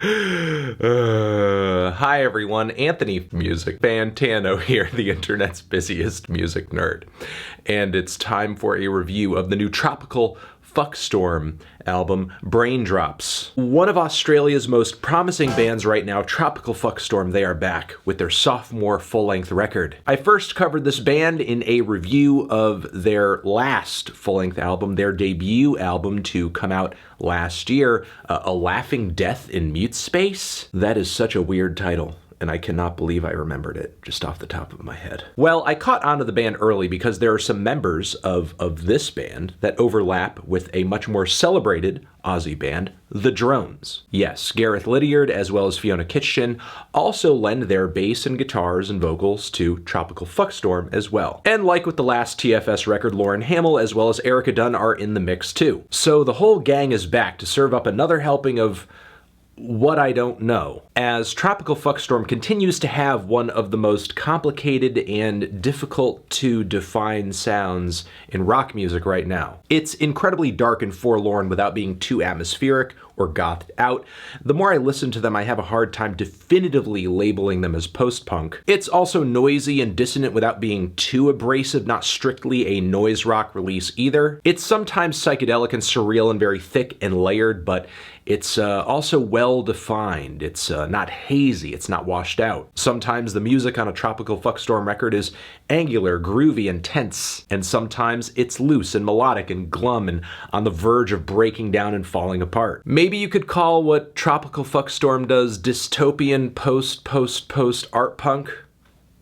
Hi everyone, Anthony Music Fantano here, the internet's busiest music nerd. And it's time for a review of the new Tropical Fuckstorm album, Braindrops. One of Australia's most promising bands right now, Tropical Fuckstorm, they are back with their sophomore full-length record. I first covered this band in a review of their last full-length album, their debut album to come out last year, A Laughing Death in Mute Space. That is such a weird title, and I cannot believe I remembered it just off the top of my head. Well, I caught on to the band early because there are some members of this band that overlap with a much more celebrated Aussie band, The Drones. Yes, Gareth Lydiard as well as Fiona Kitchen also lend their bass and guitars and vocals to Tropical Fuckstorm as well. And like with the last TFS record, Lauren Hamill as well as Erica Dunn are in the mix too. So the whole gang is back to serve up another helping of what I don't know, as Tropical Fuckstorm continues to have one of the most complicated and difficult to define sounds in rock music right now. It's incredibly dark and forlorn without being too atmospheric or gothed out. The more I listen to them, I have a hard time definitively labeling them as post-punk. It's also noisy and dissonant without being too abrasive, not strictly a noise rock release either. It's sometimes psychedelic and surreal and very thick and layered, but it's also well-defined. It's not hazy, it's not washed out. Sometimes the music on a Tropical Fuckstorm record is angular, groovy, and tense, and sometimes it's loose and melodic and glum and on the verge of breaking down and falling apart. Maybe you could call what Tropical Fuckstorm does dystopian post art punk?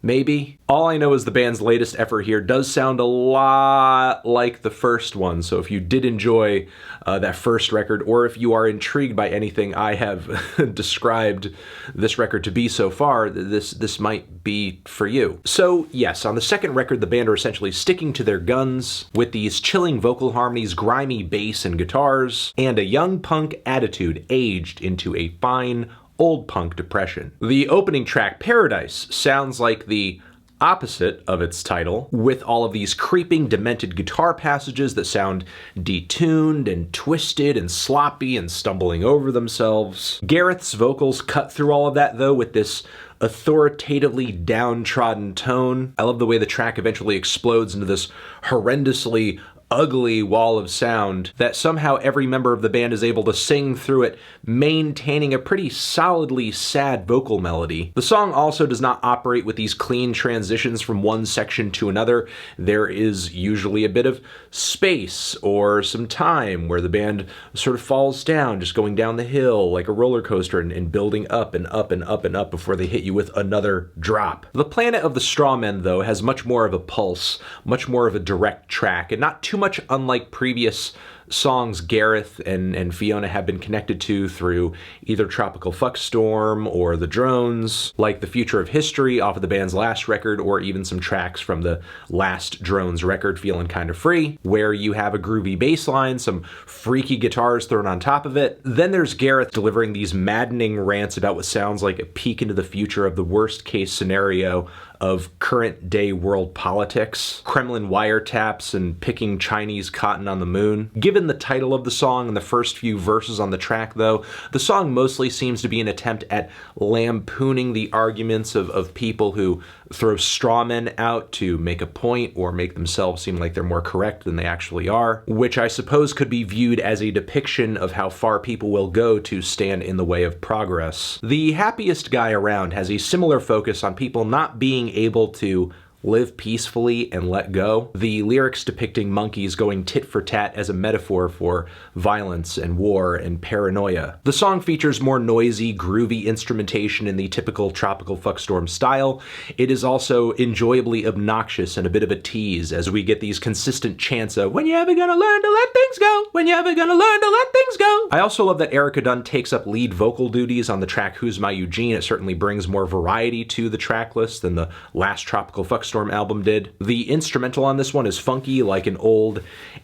Maybe? All I know is the band's latest effort here does sound a lot like the first one, so if you did enjoy that first record, or if you are intrigued by anything I have described this record to be so far, this might be for you. So yes, on the second record, the band are essentially sticking to their guns with these chilling vocal harmonies, grimy bass and guitars, and a young punk attitude aged into a fine old punk depression. The opening track, Paradise, sounds like the opposite of its title, with all of these creeping, demented guitar passages that sound detuned and twisted and sloppy and stumbling over themselves. Gareth's vocals cut through all of that, though, with this authoritatively downtrodden tone. I love the way the track eventually explodes into this horrendously ugly wall of sound that somehow every member of the band is able to sing through it, maintaining a pretty solidly sad vocal melody. The song also does not operate with these clean transitions from one section to another. There is usually a bit of space or some time where the band sort of falls down, just going down the hill like a roller coaster and building up and up and up and up before they hit you with another drop. The Planet of the Strawmen, though, has much more of a pulse, much more of a direct track, and not too much unlike previous songs Gareth and Fiona have been connected to through either Tropical Fuckstorm or The Drones, like The Future of History off of the band's last record, or even some tracks from the last Drones record, Feeling Kinda Free, where you have a groovy bass line, some freaky guitars thrown on top of it. Then there's Gareth delivering these maddening rants about what sounds like a peek into the future of the worst case scenario of current day world politics, Kremlin wiretaps, and picking Chinese cotton on the moon. Given the title of the song and the first few verses on the track, though, the song mostly seems to be an attempt at lampooning the arguments of people who throw straw men out to make a point or make themselves seem like they're more correct than they actually are, which I suppose could be viewed as a depiction of how far people will go to stand in the way of progress. The Happiest Guy Around has a similar focus on people not being able to live peacefully and let go. The lyrics depicting monkeys going tit for tat as a metaphor for violence and war and paranoia. The song features more noisy, groovy instrumentation in the typical Tropical Fuckstorm style. It is also enjoyably obnoxious and a bit of a tease as we get these consistent chants of, "When you ever gonna learn to let things go? When you ever gonna learn to let things go?" I also love that Erica Dunn takes up lead vocal duties on the track Who's My Eugene. It certainly brings more variety to the track list than the last Tropical Fuckstorm album did. The instrumental on this one is funky, like an old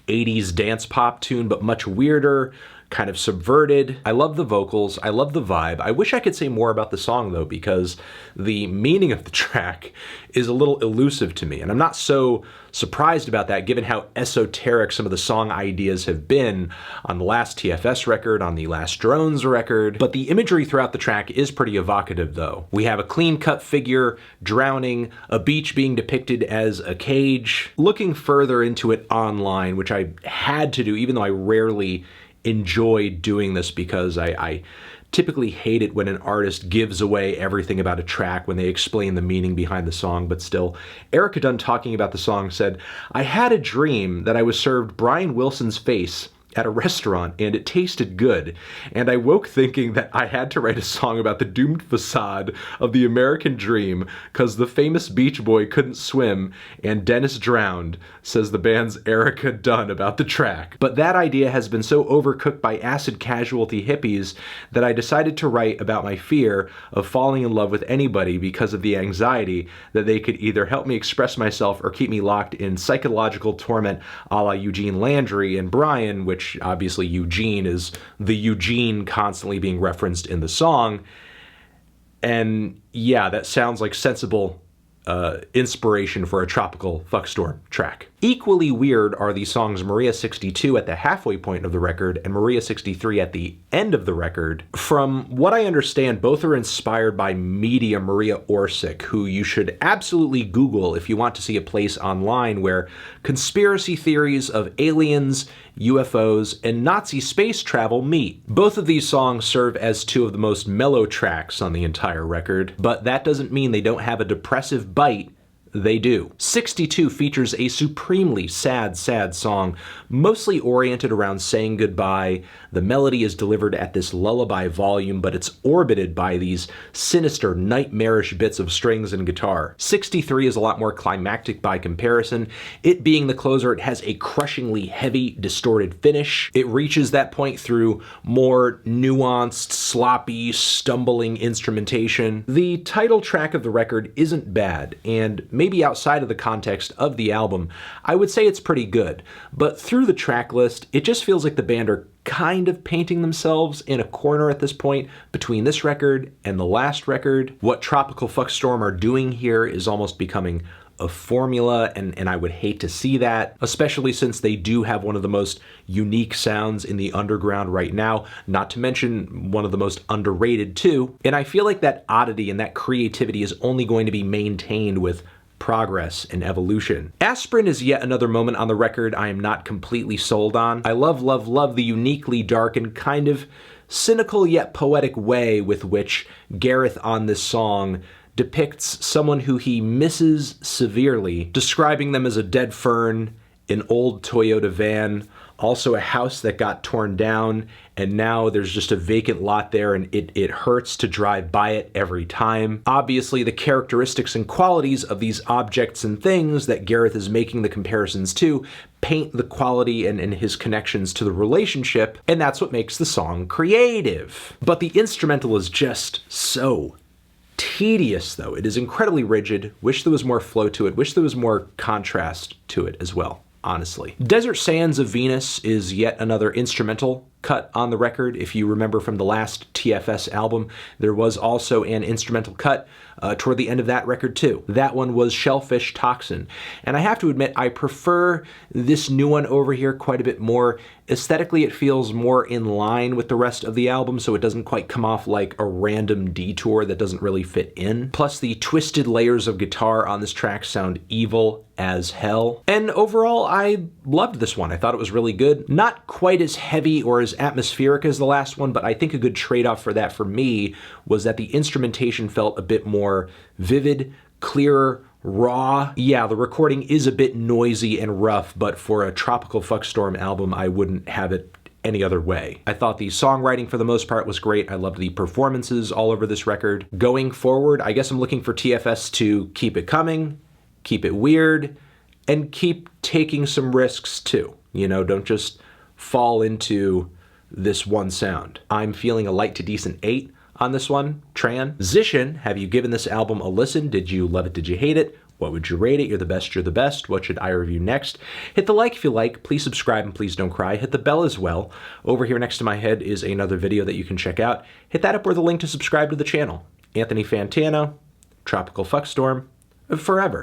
80s dance pop tune, but much weirder, kind of subverted. I love the vocals, I love the vibe. I wish I could say more about the song though, because the meaning of the track is a little elusive to me, and I'm not so surprised about that given how esoteric some of the song ideas have been on the last TFS record, on the last Drones record. But the imagery throughout the track is pretty evocative though. We have a clean-cut figure drowning, a beach being depicted as a cage. Looking further into it online, which I had to do even though I rarely enjoy doing this because I typically hate it when an artist gives away everything about a track when they explain the meaning behind the song, but still. Erica Dunn, talking about the song, said, "I had a dream that I was served Brian Wilson's face at a restaurant and it tasted good, and I woke thinking that I had to write a song about the doomed facade of the American dream cause the famous beach boy couldn't swim and Dennis drowned," says the band's Erica Dunn about the track. But that idea has been so overcooked by acid casualty hippies that I decided to write about my fear of falling in love with anybody because of the anxiety that they could either help me express myself or keep me locked in psychological torment a la Eugene Landry and Brian, which obviously Eugene is the Eugene constantly being referenced in the song. And yeah, that sounds like sensible inspiration for a tropical fuckstorm track. Equally weird are the songs Maria 62 at the halfway point of the record and Maria 63 at the end of the record. From what I understand, both are inspired by media Maria Orsic, who you should absolutely Google if you want to see a place online where conspiracy theories of aliens, UFOs, and Nazi space travel meet. Both of these songs serve as two of the most mellow tracks on the entire record, but that doesn't mean they don't have a depressive bite. They do. 62 features a supremely sad song, mostly oriented around saying goodbye. The melody is delivered at this lullaby volume, but it's orbited by these sinister, nightmarish bits of strings and guitar. 63 is a lot more climactic by comparison. It being the closer, it has a crushingly heavy, distorted finish. It reaches that point through more nuanced, sloppy, stumbling instrumentation. The title track of the record isn't bad, and maybe outside of the context of the album, I would say it's pretty good. But through the track list, it just feels like the band are kind of painting themselves in a corner at this point between this record and the last record. What Tropical Fuckstorm are doing here is almost becoming a formula, and I would hate to see that, especially since they do have one of the most unique sounds in the underground right now, not to mention one of the most underrated too. And I feel like that oddity and that creativity is only going to be maintained with progress and evolution. Aspirin is yet another moment on the record I am not completely sold on. I love the uniquely dark and kind of cynical yet poetic way with which Gareth on this song depicts someone who he misses severely, describing them as a dead fern, an old Toyota van, also a house that got torn down, and now there's just a vacant lot there and it hurts to drive by it every time. Obviously, the characteristics and qualities of these objects and things that Gareth is making the comparisons to paint the quality and his connections to the relationship, and that's what makes the song creative. But the instrumental is just so tedious though. It is incredibly rigid. Wish there was more flow to it. Wish there was more contrast to it as well, honestly. Desert Sands of Venus is yet another instrumental cut on the record. If you remember from the last TFS album, there was also an instrumental cut toward the end of that record too. That one was Shellfish Toxin. And I have to admit, I prefer this new one over here quite a bit more. Aesthetically, it feels more in line with the rest of the album, so it doesn't quite come off like a random detour that doesn't really fit in. Plus, the twisted layers of guitar on this track sound evil as hell. And overall, I loved this one. I thought it was really good. Not quite as heavy or as atmospheric as the last one, but I think a good trade-off for that for me was that the instrumentation felt a bit more vivid, clearer, raw. Yeah, the recording is a bit noisy and rough, but for a Tropical Fuckstorm album, I wouldn't have it any other way. I thought the songwriting for the most part was great. I loved the performances all over this record. Going forward, I guess I'm looking for TFS to keep it coming, keep it weird, and keep taking some risks too. You know, don't just fall into this one sound. I'm feeling a light to decent 8 on this one. Tran. Zishin, have you given this album a listen? Did you love it? Did you hate it? What would you rate it? You're the best, you're the best. What should I review next? Hit the like if you like. Please subscribe and please don't cry. Hit the bell as well. Over here next to my head is another video that you can check out. Hit that up or the link to subscribe to the channel. Anthony Fantano, Tropical Fuckstorm, forever.